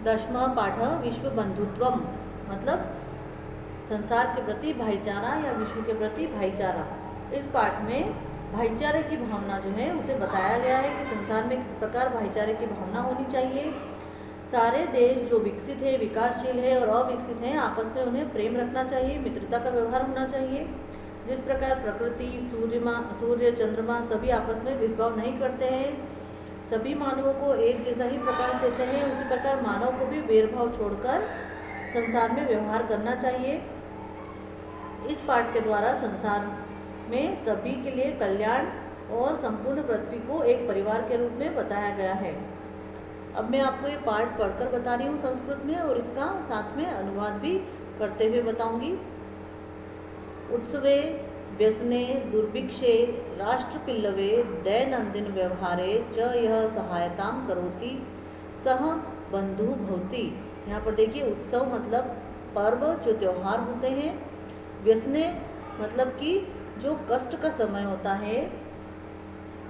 10वां पाठ विश्व बंधुत्वम, मतलब संसार के प्रति भाईचारा या विश्व के प्रति भाईचारा। इस पाठ में भाईचारे की भावना जो है उसे बताया गया है कि संसार में किस प्रकार भाईचारे की भावना होनी चाहिए। सारे देश जो विकसित है, विकासशील है और अविकसित हैं, आपस में उन्हें प्रेम रखना चाहिए, मित्रता का व्यवहार होना चाहिए। जिस प्रकार प्रकृति, सूर्य, चंद्रमा सभी आपस में भेदभाव नहीं करते हैं, सभी मानवों को एक जैसा ही प्रकाश देते हैं, उसी प्रकार मानव को भी भेदभाव छोड़कर संसार में व्यवहार करना चाहिए। इस पाठ के द्वारा संसार में सभी के लिए कल्याण और संपूर्ण पृथ्वी को एक परिवार के रूप में बताया गया है। अब मैं आपको ये पाठ पढ़कर बता रही हूँ संस्कृत में, और इसका साथ में अनुवाद भी करते हुए बताऊंगी। उत्सवे व्यसने दुर्भिक्षे राष्ट्रपिल्लवे दैनंदिन व्यवहारे च यह सहायतां करोति सह बंधु भवति। यहाँ पर देखिए, उत्सव मतलब पर्व जो त्योहार होते हैं, व्यसने मतलब कि जो कष्ट का समय होता है,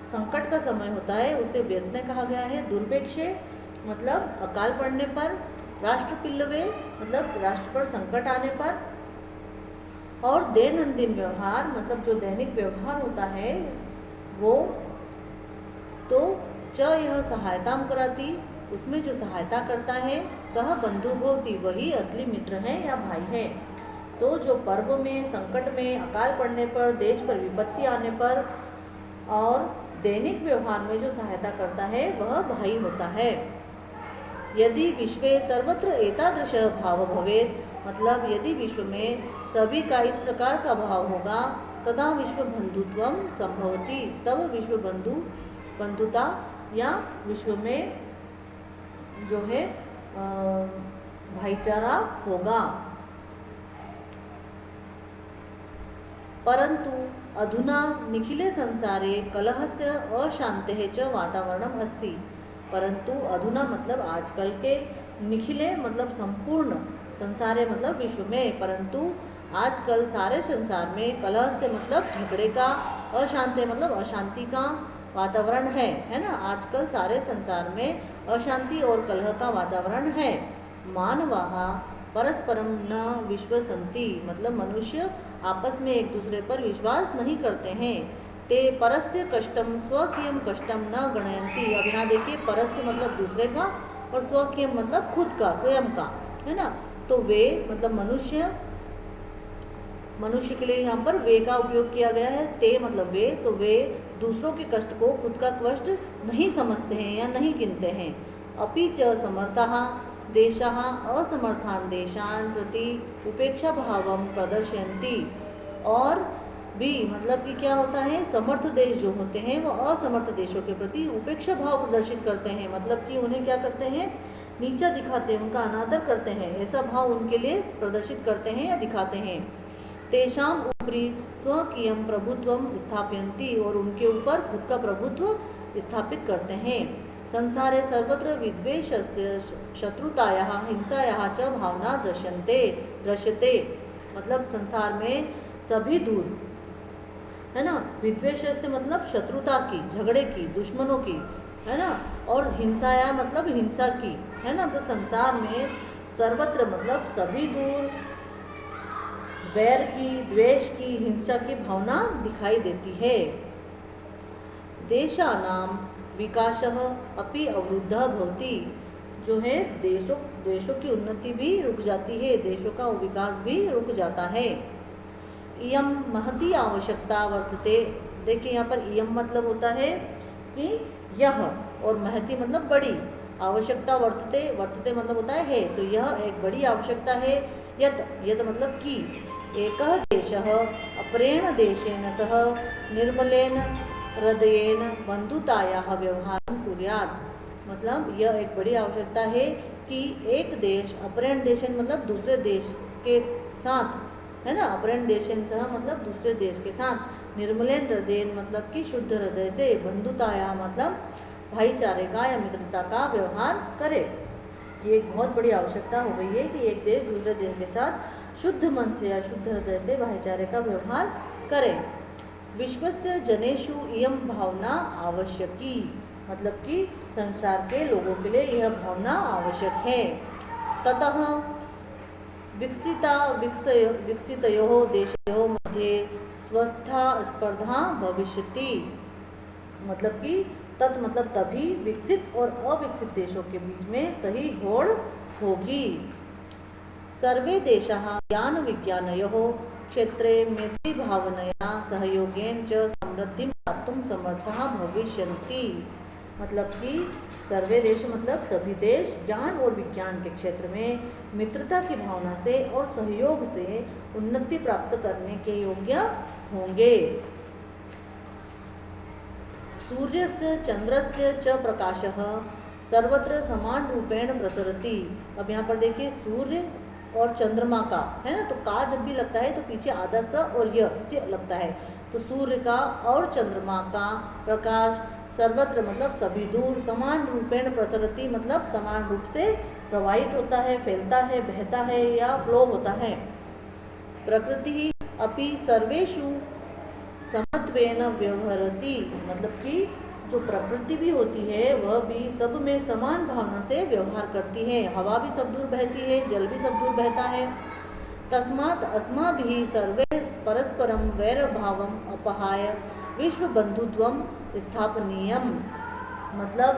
संकट का समय होता है, उसे व्यसने कहा गया है। दुर्भिक्षे मतलब अकाल पड़ने पर, राष्ट्रपिल्लवे मतलब राष्ट्र पर संकट आने पर, और दैनंदिन व्यवहार मतलब जो दैनिक व्यवहार होता है वो, तो च यह सहायता कराती, उसमें जो सहायता करता है, सह बंधु भवति वही असली मित्र है या भाई है। तो जो पर्व में, संकट में, अकाल पड़ने पर, देश पर विपत्ति आने पर और दैनिक व्यवहार में जो सहायता करता है वह भाई होता है। यदि विश्वे सर्वत्र एतादृश भाव भवेत्, मतलब यदि विश्व में सभी का इस प्रकार का भाव होगा, तदा विश्व बंधुत्वम संभवति, तब विश्व बंधुता या विश्व में जो है भाईचारा होगा। परंतु अधुना निखिले संसारे कलहस्य अशांतेः च वातावरणम अस्ति। परंतु अधुना मतलब आजकल के, निखिले मतलब संपूर्ण, संसारे मतलब विश्व में, परंतु आजकल सारे संसार में, कलह से मतलब झगड़े का, अशांति मतलब अशांति का वातावरण है ना। आजकल सारे संसार में अशांति और कलह का वातावरण है। मानवाः परस्परम न विश्वसन्ति, मतलब मनुष्य आपस में एक दूसरे पर विश्वास नहीं करते हैं। ते परस्य कष्टम स्वकीयम कष्टम न गणयन्ति। अब यहाँ देखिए, परस्य मतलब दूसरे का और स्वकीयम मतलब खुद का, स्वयं का, है ना। तो वे मतलब मनुष्य के लिए यहाँ पर वे का उपयोग किया गया है। ते मतलब वे, तो वे दूसरों के कष्ट को खुद का कष्ट नहीं समझते हैं या नहीं गिनते हैं। अपि च समर्थाः देशाः असमर्थान देशान प्रति उपेक्षा भावम प्रदर्शयन्ति। और भी मतलब कि क्या होता है, समर्थ देश जो होते हैं वो असमर्थ देशों के प्रति उपेक्षा भाव प्रदर्शित करते हैं, मतलब कि उन्हें क्या करते हैं, नीचा दिखाते हैं, उनका अनादर करते हैं, ऐसा भाव उनके लिए प्रदर्शित करते हैं या दिखाते हैं। तेषाम उपरि स्वकीयम प्रभुत्वम स्थापयन्ति, और उनके ऊपर खुद का प्रभुत्व स्थापित करते हैं। संसारे सर्वत्र विद्वेषस्य शत्रुतायाः हिंसायाः च भावना दृश्यते, मतलब संसार में सभी दूर, है ना। विद्वेषस्य मतलब शत्रुता की, झगड़े की, दुश्मनों की, है ना, और हिंसाया मतलब हिंसा की, है ना। तो संसार में सर्वत्र मतलब सभी दूर वैर की, द्वेष की, हिंसा की भावना दिखाई देती है। देशानाम विकासः अपि अवरुद्धः भवति, जो है देशों की उन्नति भी रुक जाती है, देशों का विकास भी रुक जाता है। इयम महती आवश्यकता वर्तते। देखिए यहाँ पर इयम मतलब होता है कि यह, और महती मतलब बड़ी, आवश्यकता वर्तते मतलब होता है, तो यह एक बड़ी आवश्यकता है। यत मतलब कि एकः देशः अपरेण देशेन सह निर्मलेन हृदयेन बंधुतायाः व्यवहारं कुर्यात्, मतलब यह एक बड़ी आवश्यकता है कि एक देश अपरेण देशेन मतलब दूसरे देश के साथ, है ना, अपरेण देशेन सह मतलब दूसरे देश के साथ, निर्मलेन हृदयेन मतलब कि शुद्ध हृदय से, बंधुताया मतलब भाईचारे का या मित्रता का व्यवहार करे। ये एक बहुत बड़ी आवश्यकता हो गई है कि एक देश दूसरे देश के साथ शुद्ध मन से या शुद्ध हृदय से भाईचारे का व्यवहार करे। विश्वस्य जनेषु इयं भावना आवश्यकी, मतलब कि संसार के लोगों के लिए यह भावना आवश्यक है। ततः विकसितयोः देशयोः मध्ये स्वस्था स्पर्धा भविष्यति। मतलब कि तत् मतलब तभी विकसित और अविकसित देशों के बीच में सही होड़ होगी। सर्वे देशाः ज्ञान विज्ञानयोः क्षेत्रे मैत्री भावनया सहयोगेन च समृद्धिं प्राप्तुं समर्थाः भविष्यन्ति। मतलब कि सर्वे देश मतलब सभी देश ज्ञान और विज्ञान के क्षेत्र में मित्रता की भावना से और सहयोग से उन्नति प्राप्त करने के योग्य होंगे। सूर्यस्य चंद्रस्य च प्रकाशः सर्वत्र समान रूपेण प्रसरति। अब यहाँ पर देखिए सूर्य और चंद्रमा का है ना, तो का जब भी लगता है तो पीछे आधा स और य लगता है। तो सूर्य का और चंद्रमा का प्रकाश सर्वत्र मतलब सभी दूर समान रूपेण प्रसरति मतलब समान रूप से प्रवाहित होता है, फैलता है, बहता है या फ्लो होता है। प्रकृति अपि सर्वेषु समत्वेन व्यवहरति। मतलब कि जो प्रकृति भी होती है वह भी सब में समान भावना से व्यवहार करती है। हवा भी सब दूर बहती है, जल भी सब दूर बहता है। तस्मात् अस्माभिः सर्वे परस्परं वैरभावम् अपहाय विश्व बंधुत्वं स्थापनीयम्। मतलब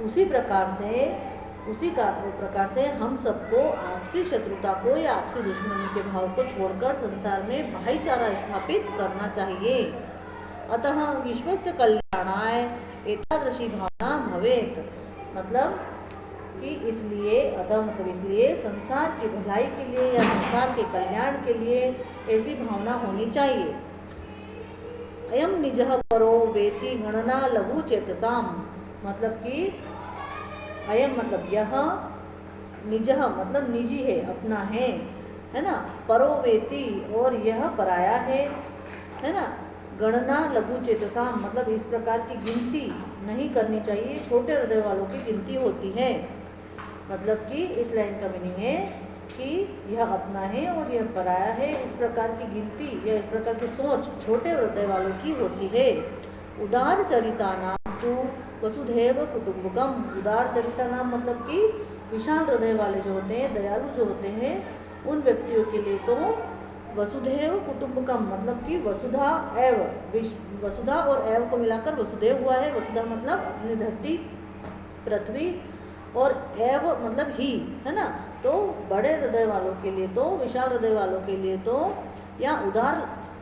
उसी प्रकार से हम सबको आपसी शत्रुता को या आपसी दुश्मनी के भाव को छोड़कर संसार में भाईचारा स्थापित करना चाहिए। अतः विश्वस्य कल्याणाय एतादृशी भावना भवेत्। मतलब कि इसलिए संसार की भलाई के लिए या संसार के कल्याण के लिए ऐसी भावना होनी चाहिए। अयम निजः परो वेति गणना लघु चेतसाम। मतलब कि अयम मतलब यह, निजः मतलब निजी है, अपना है ना, परो वेति और यह पराया है ना। गणना लघु चेतसाम मतलब इस प्रकार की गिनती नहीं करनी चाहिए, छोटे हृदय वालों की गिनती होती है। मतलब कि इस लाइन का मीनिंग है कि यह अपना है और यह पराया है, इस प्रकार की गिनती या इस प्रकार की सोच छोटे हृदय वालों की होती है। उदार चरिता नाम तो वसुधैव कुटुंबकम। उदार चरिता नाम मतलब कि विशाल हृदय वाले जो होते हैं, दयालु जो होते हैं, उन व्यक्तियों के लिए तो वसुधैव कुटुंबकम मतलब कि वसुधा और एव को मिलाकर वसुधैव हुआ है। वसुधा मतलब अपनी धरती पृथ्वी और एव मतलब ही, है ना। तो बड़े हृदय वालों के लिए तो, विशाल हृदय वालों के लिए तो या उदार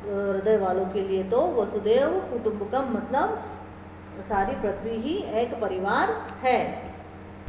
हृदय वालों के लिए तो वसुधैव कुटुंबकम मतलब सारी पृथ्वी ही एक परिवार है।